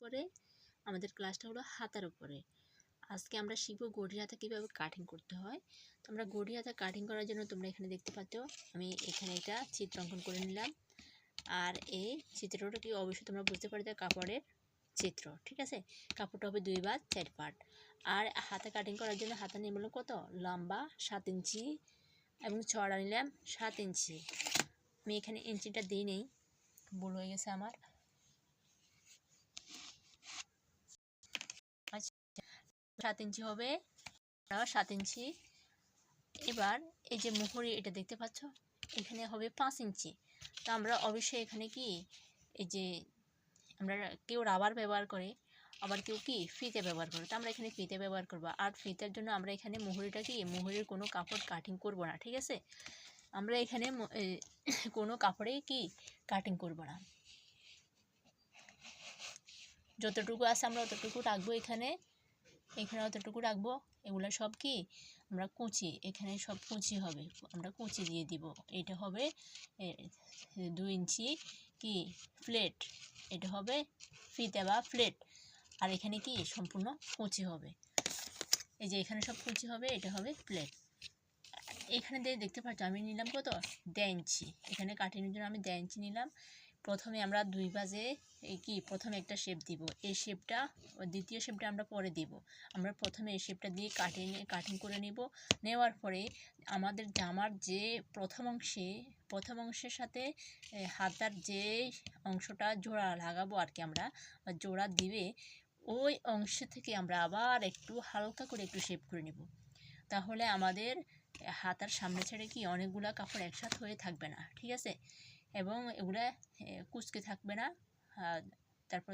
পরে আমাদের ক্লাসটা হলো হাতার উপরে। আজকে আমরা শিখব গড়ি হাতা কীভাবে কাটিং করতে হয়। তো আমরা গড়ি হাতা কাটিং করার জন্য তোমরা এখানে দেখতে পাচ্ছ আমি এখানে একটা চিত্র অঙ্কন করে নিলাম। আর এই চিত্রটা কি অবশ্যই তোমরা বুঝতে পারবে কাপড়ের চিত্র, ঠিক আছে। কাপড়টা হবে 2 বা 4 পার্ট। আর হাতা কাটিং করার জন্য হাতা নিয়ে বললাম কত লম্বা 7 ইঞ্চি এবং চড়া নিলাম 7 ইঞ্চি। আমি এখানে ইঞ্চিটা দিই নেই, ভুল হয়ে গেছে আমার। আচ্ছা 7 ইঞ্চি হবে, 7 ইঞ্চি। এবার এই যে মুহুরি এটা দেখতে পাচ্ছ এখানে হবে 5 ইঞ্চি। তো আমরা অবশ্যই এখানে কি এই যে আমরা কেউ রাবার ব্যবহার করে, আবার কেউ কি ফিতে ব্যবহার করে। তো আমরা এখানে ফিতে ব্যবহার করবো। আর ফিতের জন্য আমরা এখানে মুহুরিটা কি মুহুরির কোনো কাপড় কাটিং করব না, ঠিক আছে। আমরা এখানে কোনো কাপড়ে কি কাটিং করব না, যতটুকু আছে আমরা অতটুকু রাখবো। এখানে অতটুকু রাখবো। এগুলো সব কি আমরা কুচি, এখানে সব কুচি হবে, আমরা কুচি দিয়ে দিব। এটা হবে 2 ইঞ্চি কি প্লেট, এটা হবে ফিতে বা প্লেট। আর এখানে কি সম্পূর্ণ কুচি হবে, এই যে এখানে সব কুচি হবে, এটা হবে প্লেট। এখানে দেখতে পাচ্ছ আমি নিলাম কত 1.5 ইঞ্চি। এখানে কাটিংয়ের জন্য আমি 1.5 ইঞ্চি নিলাম। প্রথমে আমরা 2 ভাঁজে কি প্রথমে একটা শেপ দিব, এই শেপটা দ্বিতীয় শেপটা আমরা পরে দিব। আমরা প্রথমে এই শেপটা দিয়ে কাটিং করে নিব। নেওয়ার পরে আমাদের জামার যে প্রথম অংশের সাথে হাতার যে অংশটা জোড়া লাগাবো আর কি, আমরা জোড়া দিবে ওই অংশ থেকে আমরা আবার একটু হালকা করে একটু শেপ করে নিব। তাহলে আমাদের হাতার সামনে ছেড়ে কি অনেকগুলা কাপড় একসাথে হয়ে থাকবে না, ঠিক আছে। এবং এগুলা কুঁচকে থাকবে না। তারপর